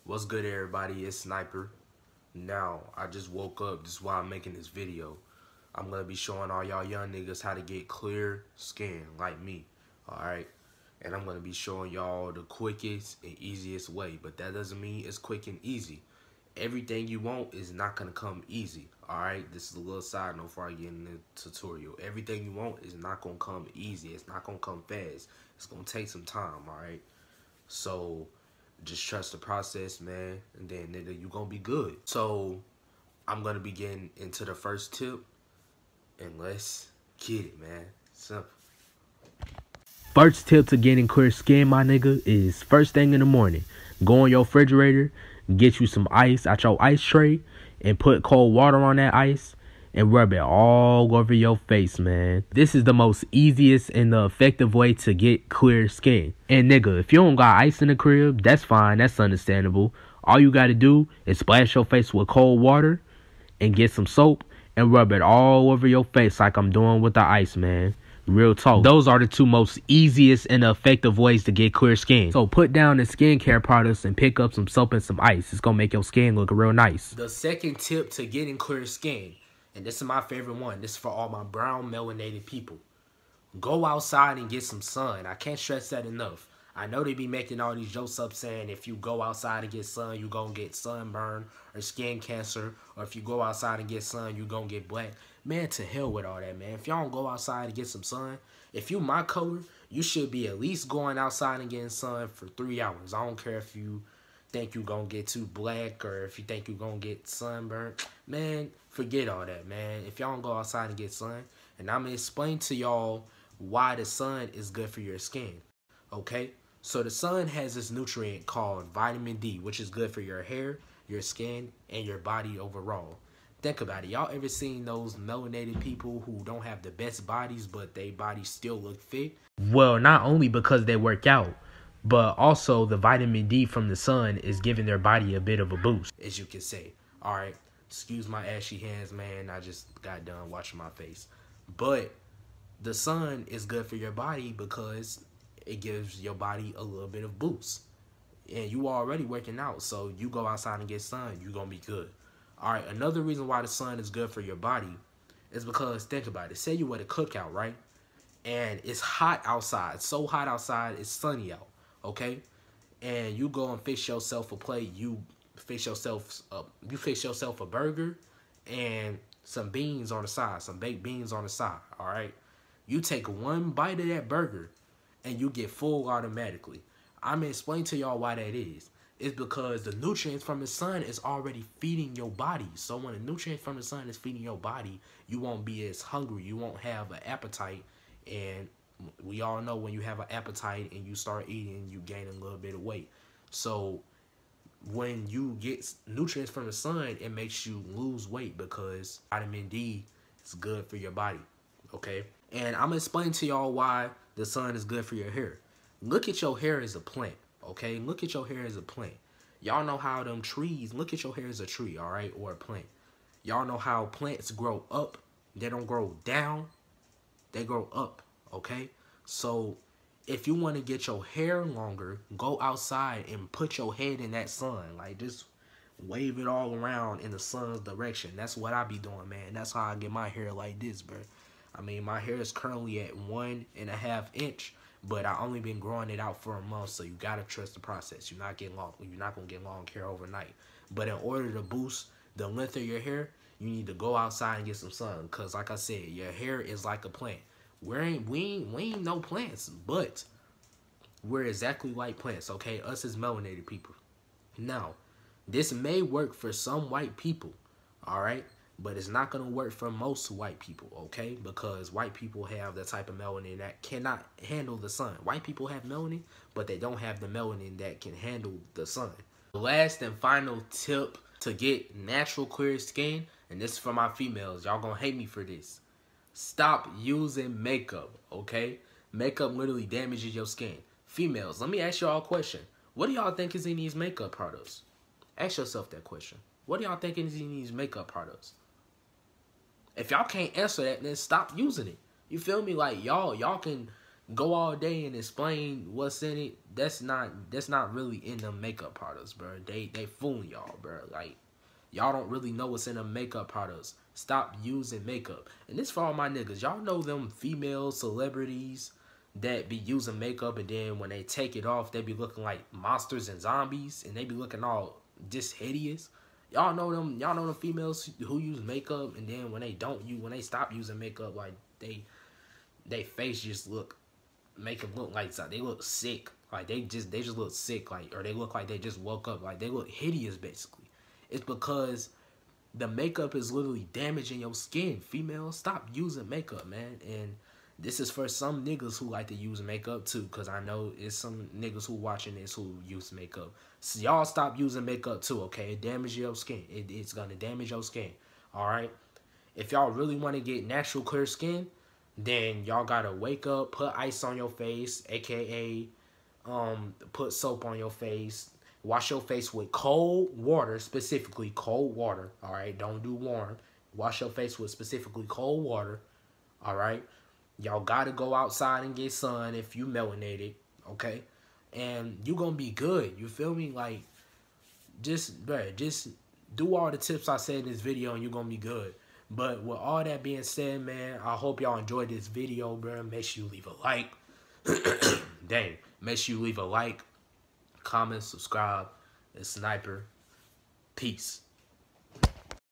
What's good, everybody? It's Sniper. Now, I just woke up. This is why I'm making this video. I'm going to be showing all y'all young niggas how to get clear skin like me. Alright? And I'm going to be showing y'all the quickest and easiest way. But that doesn't mean it's quick and easy. Everything you want is not going to come easy. Alright? This is a little side note before I get in the tutorial. Everything you want is not going to come easy. It's not going to come fast. It's going to take some time. Alright? So just trust the process, man, and then nigga, you gonna be good. So I'm gonna be getting into the first tip, and let's get it, man. Simple. First tip to getting clear skin, my nigga, is first thing in the morning, go in your refrigerator, get you some ice out your ice tray, and put cold water on that ice and rub it all over your face, man. This is the most easiest and the effective way to get clear skin. And nigga, if you don't got ice in the crib, that's fine, that's understandable. All you gotta do is splash your face with cold water and get some soap and rub it all over your face like I'm doing with the ice, man. Real talk. Those are the two most easiest and effective ways to get clear skin. So put down the skincare products and pick up some soap and some ice. It's gonna make your skin look real nice. The second tip to getting clear skin, and this is my favorite one. This is for all my brown melanated people. Go outside and get some sun. I can't stress that enough. I know they be making all these jokes up saying if you go outside and get sun, you gonna get sunburn or skin cancer. Or if you go outside and get sun, you gonna get black. Man, to hell with all that, man. If y'all don't go outside and get some sun, if you my color, you should be at least going outside and getting sun for 3 hours. I don't care if you think you gonna get too black or if you think you gonna get sunburned. Man, forget all that, man. If y'all don't go outside and get sun, and I'm gonna explain to y'all why the sun is good for your skin, okay? So the sun has this nutrient called vitamin D, which is good for your hair, your skin, and your body overall. Think about it. Y'all ever seen those melanated people who don't have the best bodies, but their bodies still look fit? Well, not only because they work out, but also the vitamin D from the sun is giving their body a bit of a boost, as you can say. All right, excuse my ashy hands, man. I just got done washing my face. But the sun is good for your body because it gives your body a little bit of boost. And you already working out, so you go outside and get sun, you're going to be good. All right, another reason why the sun is good for your body is because, think about it. Say you at a cookout, right? And it's hot outside. It's so hot outside, it's sunny out, okay? And you go and fix yourself a plate. You fix yourself a burger and some beans on the side, some baked beans on the side, all right? You take one bite of that burger and you get full automatically. I'm going to explain to y'all why that is. It's because the nutrients from the sun is already feeding your body. So when the nutrients from the sun is feeding your body, you won't be as hungry. You won't have an appetite. And we all know when you have an appetite and you start eating, you gain a little bit of weight. So when you get nutrients from the sun, it makes you lose weight because vitamin D is good for your body, okay? And I'm going to explain to y'all why the sun is good for your hair. Look at your hair as a plant, okay? Look at your hair as a plant. Y'all know how them trees, look at your hair as a tree, all right, or a plant. Y'all know how plants grow up. They don't grow down. They grow up, okay? So if you want to get your hair longer, go outside and put your head in that sun. Like, just wave it all around in the sun's direction. That's what I be doing, man. That's how I get my hair like this, bro. I mean, my hair is currently at 1.5 inch, but I only been growing it out for a month, so you gotta trust the process. You're not gonna get long hair overnight. But in order to boost the length of your hair, you need to go outside and get some sun. Cause like I said, your hair is like a plant. We ain't no plants, but we're exactly like plants, okay? Us as melanated people. Now, this may work for some white people, all right? But it's not going to work for most white people, okay? Because white people have the type of melanin that cannot handle the sun. White people have melanin, but they don't have the melanin that can handle the sun. The last and final tip to get natural clear skin, and this is for my females. Y'all going to hate me for this. Stop using makeup, okay? Makeup literally damages your skin. Females, let me ask y'all a question. What do y'all think is in these makeup products? Ask yourself that question. What do y'all think is in these makeup products? If y'all can't answer that, then stop using it. You feel me? Like, y'all can go all day and explain what's in it. That's not really in the makeup products, bro. They fooling y'all, bro. Like, y'all don't really know what's in the makeup products. Stop using makeup. And this for all my niggas. Y'all know them female celebrities that be using makeup, and then when they take it off, they be looking like monsters and zombies, and they be looking all just hideous. Y'all know them females who use makeup, and then when they stop using makeup, like they face just make them look like they look sick. Like they just look sick, like, or they look like they just woke up. Like, they look hideous, basically. It's because the makeup is literally damaging your skin. Females, stop using makeup, man. And this is for some niggas who like to use makeup too, because I know it's some niggas who watching this who use makeup. So y'all stop using makeup too, okay? It damages your skin. It's gonna damage your skin, all right? If y'all really want to get natural clear skin, then y'all gotta wake up, put ice on your face, aka put soap on your face, wash your face with cold water, specifically cold water, all right? Don't do warm. Wash your face with specifically cold water, all right? Y'all gotta go outside and get sun if you melanated, okay? And you gonna be good, you feel me? Like, just do all the tips I said in this video and you're gonna be good. But with all that being said, man, I hope y'all enjoyed this video, bro. Make sure you leave a like. Dang. Make sure you leave a like, comment, subscribe. It's Sniper. Peace.